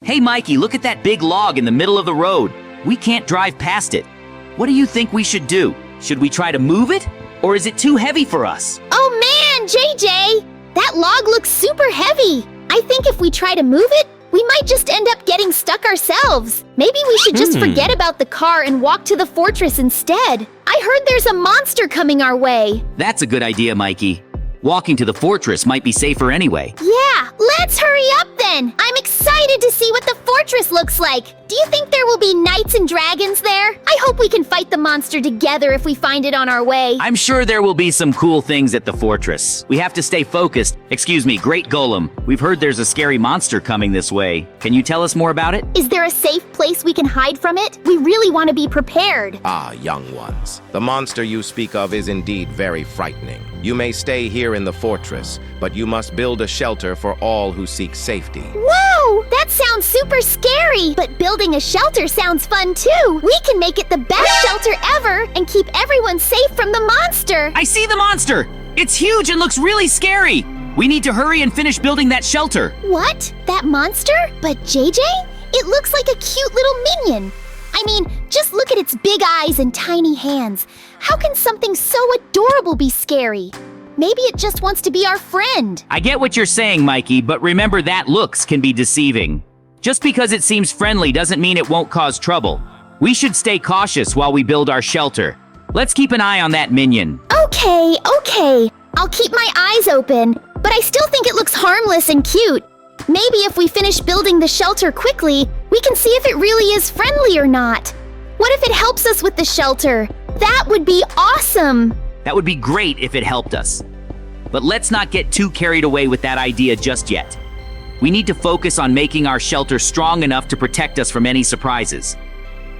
Hey Mikey, look at that big log in the middle of the road. We can't drive past it. What do you think we should do? Should we try to move it? Or is it too heavy for us? Oh man, JJ! That log looks super heavy. I think if we try to move it, we might just end up getting stuck ourselves. Maybe we should just forget about the car and walk to the fortress instead. I heard there's a monster coming our way. That's a good idea, Mikey. Walking to the fortress might be safer anyway. Yeah, let's hurry up then. I'm excited to see what the fortress looks like. Do you think there will be knights and dragons there? I hope we can fight the monster together if we find it on our way. I'm sure there will be some cool things at the fortress. We have to stay focused. Excuse me, Great Golem. We've heard there's a scary monster coming this way. Can you tell us more about it? Is there a safe place we can hide from it? We really want to be prepared. Ah, young ones. The monster you speak of is indeed very frightening. You may stay here in the fortress, but you must build a shelter for all who seek safety. Whoa! That sounds super scary! But building a shelter sounds fun too! We can make it the best shelter ever and keep everyone safe from the monster! I see the monster! It's huge and looks really scary! We need to hurry and finish building that shelter. What? That monster? But JJ? It looks like a cute little minion! I mean, just look at its big eyes and tiny hands. How can something so adorable be scary? Maybe it just wants to be our friend. I get what you're saying, Mikey, but remember that looks can be deceiving. Just because it seems friendly doesn't mean it won't cause trouble. We should stay cautious while we build our shelter. Let's keep an eye on that minion. Okay. I'll keep my eyes open, but I still think it looks harmless and cute. Maybe if we finish building the shelter quickly, we can see if it really is friendly or not. What if it helps us with the shelter? That would be awesome! That would be great if it helped us. But let's not get too carried away with that idea just yet. We need to focus on making our shelter strong enough to protect us from any surprises.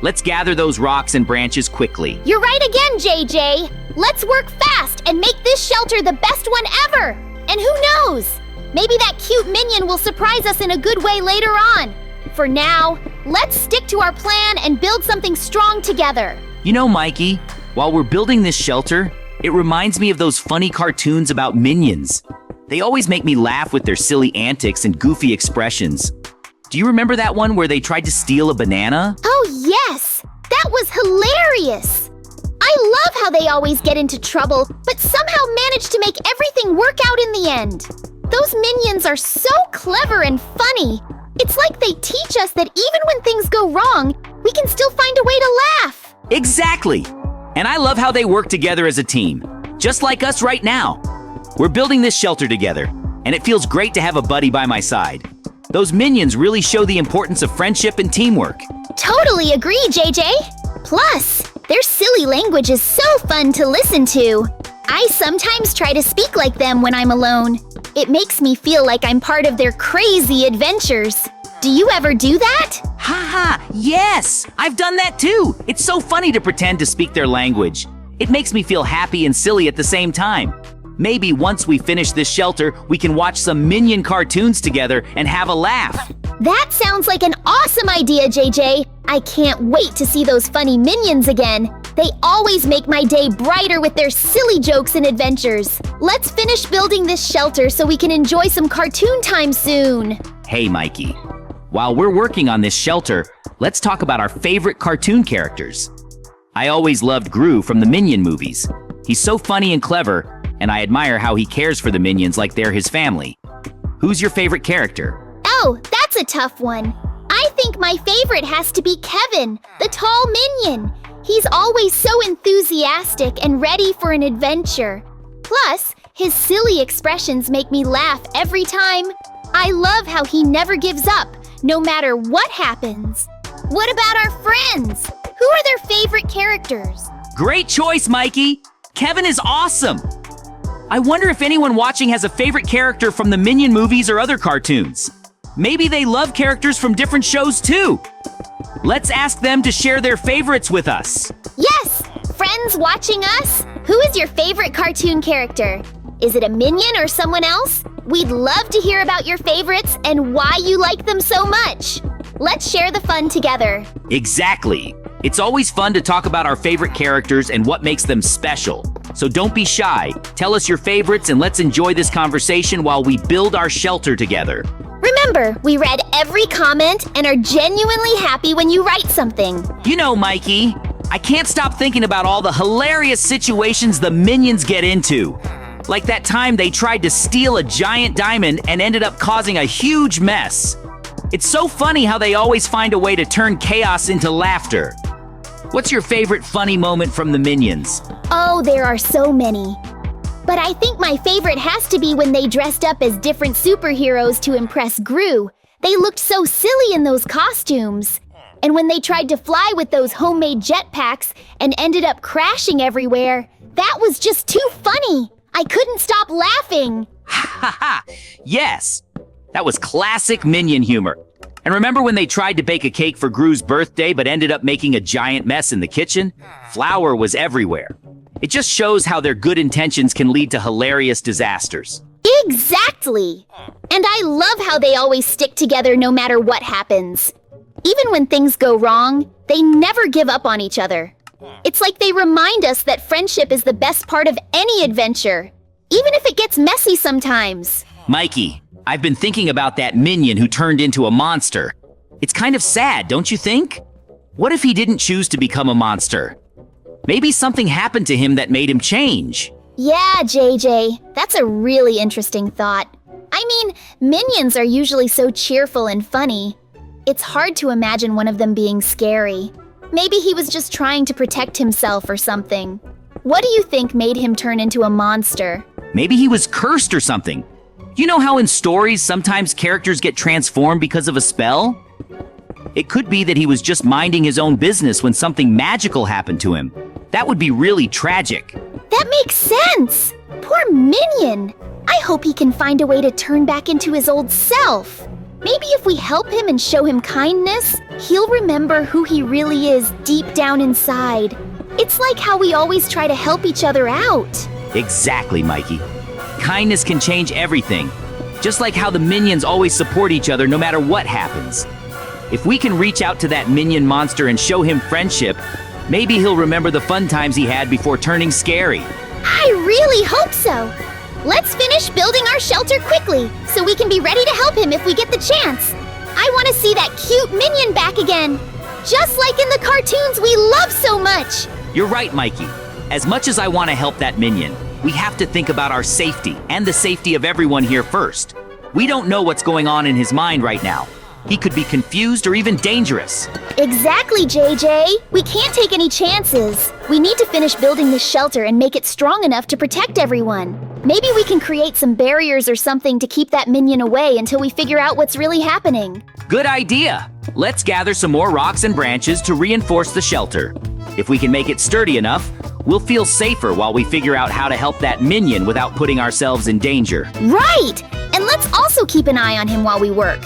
Let's gather those rocks and branches quickly. You're right again, JJ! Let's work fast and make this shelter the best one ever! And who knows? Maybe that cute minion will surprise us in a good way later on. For now, let's stick to our plan and build something strong together. You know, Mikey, while we're building this shelter, it reminds me of those funny cartoons about minions. They always make me laugh with their silly antics and goofy expressions. Do you remember that one where they tried to steal a banana? Oh yes! That was hilarious! I love how they always get into trouble, but somehow manage to make everything work out in the end. Those minions are so clever and funny. It's like they teach us that even when things go wrong, we can still find a way to laugh. Exactly! And I love how they work together as a team, just like us right now. We're building this shelter together, and it feels great to have a buddy by my side. Those minions really show the importance of friendship and teamwork. Totally agree, JJ. Plus, their silly language is so fun to listen to. I sometimes try to speak like them when I'm alone. It makes me feel like I'm part of their crazy adventures. Do you ever do that? Haha, yes! I've done that too! It's so funny to pretend to speak their language. It makes me feel happy and silly at the same time. Maybe once we finish this shelter, we can watch some Minion cartoons together and have a laugh. That sounds like an awesome idea, JJ. I can't wait to see those funny minions again. They always make my day brighter with their silly jokes and adventures. Let's finish building this shelter so we can enjoy some cartoon time soon. Hey, Mikey. While we're working on this shelter, let's talk about our favorite cartoon characters. I always loved Gru from the Minion movies. He's so funny and clever, and I admire how he cares for the minions like they're his family. Who's your favorite character? Oh, that's a tough one. I think my favorite has to be Kevin, the tall minion. He's always so enthusiastic and ready for an adventure. Plus, his silly expressions make me laugh every time. I love how he never gives up, no matter what happens. What about our friends? Who are their favorite characters? Great choice, Mikey! Kevin is awesome! I wonder if anyone watching has a favorite character from the Minion movies or other cartoons. Maybe they love characters from different shows too. Let's ask them to share their favorites with us. Yes! Friends watching us, who is your favorite cartoon character? Is it a minion or someone else? We'd love to hear about your favorites and why you like them so much. Let's share the fun together. Exactly. It's always fun to talk about our favorite characters and what makes them special. So don't be shy. Tell us your favorites and let's enjoy this conversation while we build our shelter together. Remember, we read every comment and are genuinely happy when you write something. You know, Mikey, I can't stop thinking about all the hilarious situations the Minions get into. Like that time they tried to steal a giant diamond and ended up causing a huge mess. It's so funny how they always find a way to turn chaos into laughter. What's your favorite funny moment from the Minions? Oh, there are so many. But I think my favorite has to be when they dressed up as different superheroes to impress Gru. They looked so silly in those costumes. And when they tried to fly with those homemade jetpacks and ended up crashing everywhere, that was just too funny. I couldn't stop laughing. Ha ha! Yes! That was classic Minion humor. And remember when they tried to bake a cake for Gru's birthday but ended up making a giant mess in the kitchen? Flour was everywhere. It just shows how their good intentions can lead to hilarious disasters. Exactly! And I love how they always stick together no matter what happens. Even when things go wrong, they never give up on each other. It's like they remind us that friendship is the best part of any adventure, even if it gets messy sometimes. Mikey, I've been thinking about that Minion who turned into a monster. It's kind of sad, don't you think? What if he didn't choose to become a monster? Maybe something happened to him that made him change. Yeah, JJ, that's a really interesting thought. I mean, Minions are usually so cheerful and funny. It's hard to imagine one of them being scary. Maybe he was just trying to protect himself or something. What do you think made him turn into a monster? Maybe he was cursed or something. You know how in stories sometimes characters get transformed because of a spell? It could be that he was just minding his own business when something magical happened to him. That would be really tragic. That makes sense! Poor Minion! I hope he can find a way to turn back into his old self. Maybe if we help him and show him kindness, he'll remember who he really is deep down inside. It's like how we always try to help each other out. Exactly, Mikey. Kindness can change everything. Just like how the Minions always support each other no matter what happens. If we can reach out to that Minion monster and show him friendship, maybe he'll remember the fun times he had before turning scary. I really hope so. Let's finish building our shelter quickly so we can be ready to help him if we get the chance. I want to see that cute Minion back again, just like in the cartoons we love so much. You're right, Mikey. As much as I want to help that Minion, we have to think about our safety and the safety of everyone here first. We don't know what's going on in his mind right now. He could be confused or even dangerous. Exactly, JJ. We can't take any chances. We need to finish building this shelter and make it strong enough to protect everyone. Maybe we can create some barriers or something to keep that Minion away until we figure out what's really happening. Good idea! Let's gather some more rocks and branches to reinforce the shelter. If we can make it sturdy enough, we'll feel safer while we figure out how to help that Minion without putting ourselves in danger. Right! And let's also keep an eye on him while we work.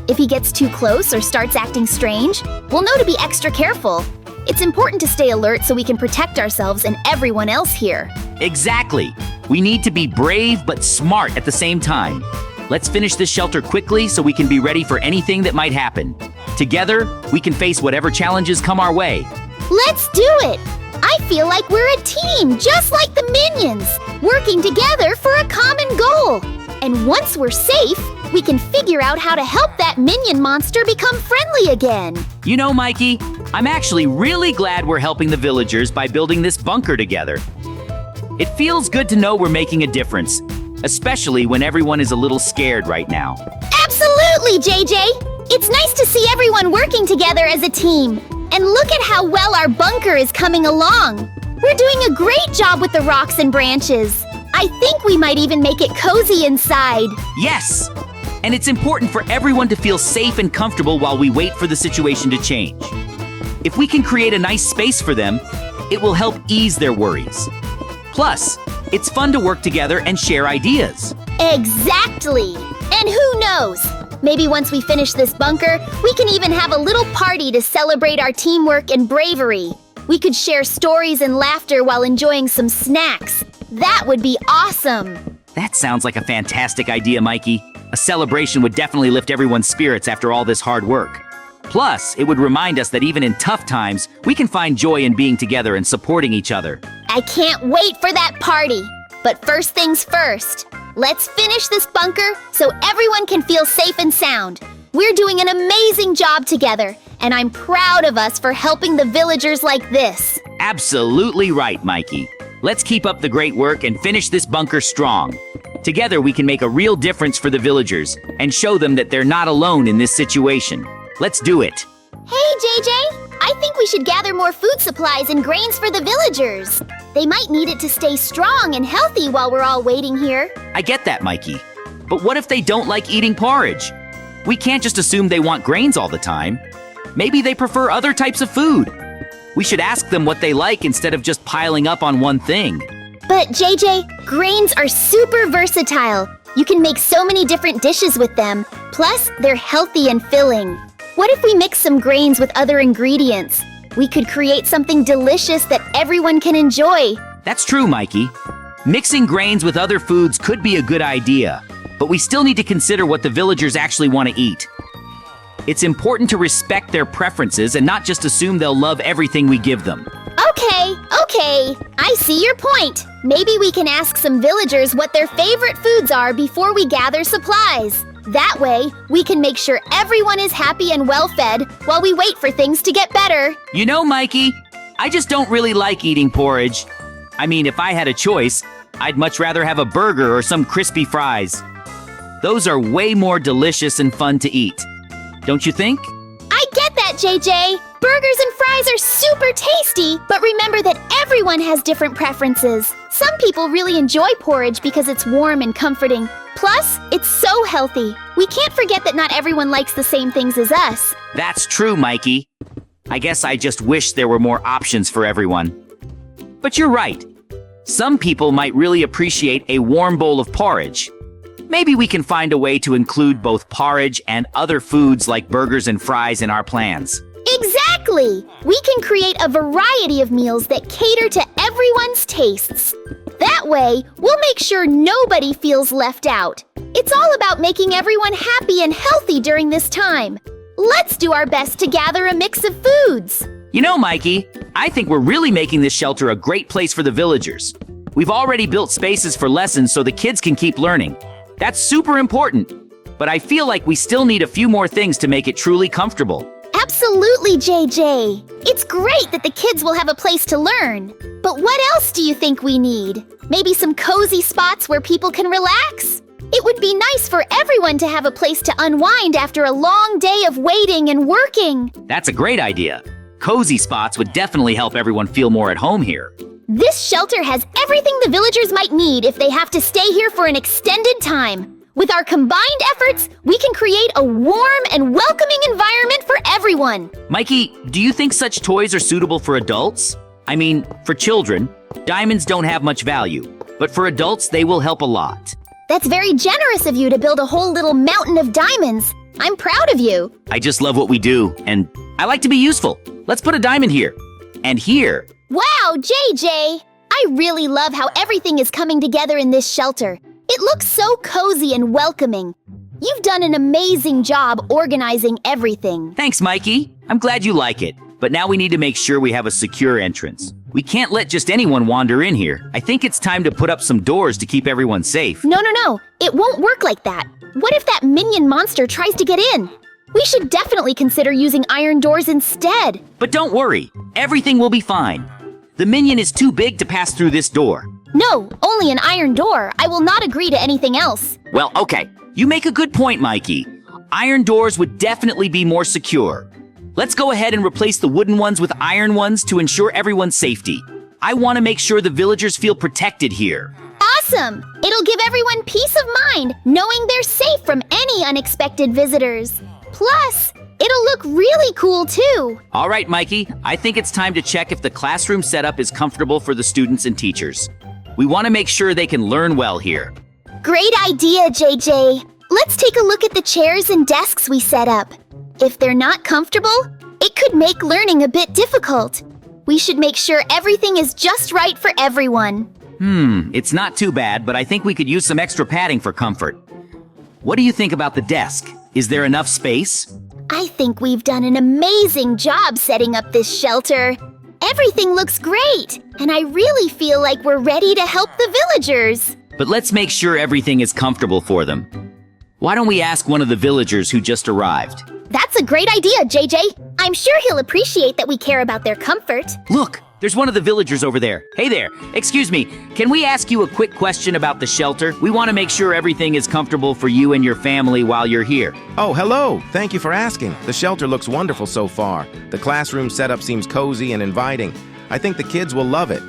If he gets too close or starts acting strange, we'll know to be extra careful. It's important to stay alert so we can protect ourselves and everyone else here. Exactly! We need to be brave but smart at the same time. Let's finish this shelter quickly so we can be ready for anything that might happen. Together, we can face whatever challenges come our way. Let's do it! I feel like we're a team, just like the Minions, working together for a common goal. And once we're safe, we can figure out how to help that Minion monster become friendly again. You know, Mikey, I'm actually really glad we're helping the villagers by building this bunker together. It feels good to know we're making a difference, especially when everyone is a little scared right now. Absolutely, JJ! It's nice to see everyone working together as a team. And look at how well our bunker is coming along. We're doing a great job with the rocks and branches. I think we might even make it cozy inside. Yes! And it's important for everyone to feel safe and comfortable while we wait for the situation to change. If we can create a nice space for them, it will help ease their worries. Plus, it's fun to work together and share ideas. Exactly! And who knows? Maybe once we finish this bunker, we can even have a little party to celebrate our teamwork and bravery. We could share stories and laughter while enjoying some snacks. That would be awesome! That sounds like a fantastic idea, Mikey. A celebration would definitely lift everyone's spirits after all this hard work. Plus, it would remind us that even in tough times, we can find joy in being together and supporting each other. I can't wait for that party! But first things first, Let's finish this bunker so everyone can feel safe and sound. We're doing an amazing job together, and I'm proud of us for helping the villagers like this. Absolutely right, Mikey. Let's keep up the great work and finish this bunker strong. Together we can make a real difference for the villagers and show them that they're not alone in this situation. Let's do it. Hey, JJ! I think we should gather more food supplies and grains for the villagers. They might need it to stay strong and healthy while we're all waiting here. I get that, Mikey. But what if they don't like eating porridge? We can't just assume they want grains all the time. Maybe they prefer other types of food. We should ask them what they like instead of just piling up on one thing. But JJ, grains are super versatile. You can make so many different dishes with them. Plus, they're healthy and filling. What if we mix some grains with other ingredients? We could create something delicious that everyone can enjoy. That's true, Mikey. Mixing grains with other foods could be a good idea, but we still need to consider what the villagers actually want to eat. It's important to respect their preferences and not just assume they'll love everything we give them. Okay. I see your point. Maybe we can ask some villagers what their favorite foods are before we gather supplies. That way, we can make sure everyone is happy and well-fed while we wait for things to get better. You know, Mikey, I just don't really like eating porridge. I mean, if I had a choice, I'd much rather have a burger or some crispy fries. Those are way more delicious and fun to eat. Don't you think? I get that, JJ. Burgers and fries are super tasty, but remember that everyone has different preferences. Some people really enjoy porridge because it's warm and comforting. Plus, it's so healthy. We can't forget that not everyone likes the same things as us. That's true, Mikey. I guess I just wish there were more options for everyone. But you're right. Some people might really appreciate a warm bowl of porridge. Maybe we can find a way to include both porridge and other foods like burgers and fries in our plans. Exactly! We can create a variety of meals that cater to everyone's tastes. That way, we'll make sure nobody feels left out. It's all about making everyone happy and healthy during this time. Let's do our best to gather a mix of foods. You know, Mikey, I think we're really making this shelter a great place for the villagers. We've already built spaces for lessons so the kids can keep learning. That's super important. But I feel like we still need a few more things to make it truly comfortable. Absolutely, JJ. It's great that the kids will have a place to learn. But what else do you think we need? Maybe some cozy spots where people can relax? It would be nice for everyone to have a place to unwind after a long day of waiting and working. That's a great idea. Cozy spots would definitely help everyone feel more at home here. This shelter has everything the villagers might need if they have to stay here for an extended time. With our combined efforts, we can create a warm and welcoming environment for everyone. Mikey, do you think such toys are suitable for adults? I mean, for children, diamonds don't have much value, but for adults, they will help a lot. That's very generous of you to build a whole little mountain of diamonds. I'm proud of you. I just love what we do, and I like to be useful. Let's put a diamond here. And here. Wow, JJ! I really love how everything is coming together in this shelter. It looks so cozy and welcoming. You've done an amazing job organizing everything. Thanks, Mikey. I'm glad you like it. But now we need to make sure we have a secure entrance. We can't let just anyone wander in here. I think it's time to put up some doors to keep everyone safe. No. It won't work like that. What if that minion monster tries to get in? We should definitely consider using iron doors instead. But don't worry. Everything will be fine. The minion is too big to pass through this door. No, only an iron door. I will not agree to anything else. Well, okay. You make a good point, Mikey. Iron doors would definitely be more secure. Let's go ahead and replace the wooden ones with iron ones to ensure everyone's safety. I want to make sure the villagers feel protected here. Awesome! It'll give everyone peace of mind, knowing they're safe from any unexpected visitors. Plus, it'll look really cool too. All right, Mikey. I think it's time to check if the classroom setup is comfortable for the students and teachers. We want to make sure they can learn well here. Great idea, JJ. Let's take a look at the chairs and desks we set up. If they're not comfortable, it could make learning a bit difficult. We should make sure everything is just right for everyone. It's not too bad, but I think we could use some extra padding for comfort. What do you think about the desk? Is there enough space? I think we've done an amazing job setting up this shelter. Everything looks great, and I really feel like we're ready to help the villagers. but let's make sure everything is comfortable for them. Why don't we ask one of the villagers who just arrived? That's a great idea, JJ. I'm sure he'll appreciate that we care about their comfort. Look, there's one of the villagers over there. Hey there, excuse me, can we ask you a quick question about the shelter? We want to make sure everything is comfortable for you and your family while you're here. Oh, hello. Thank you for asking. The shelter looks wonderful so far. The classroom setup seems cozy and inviting. I think the kids will love it.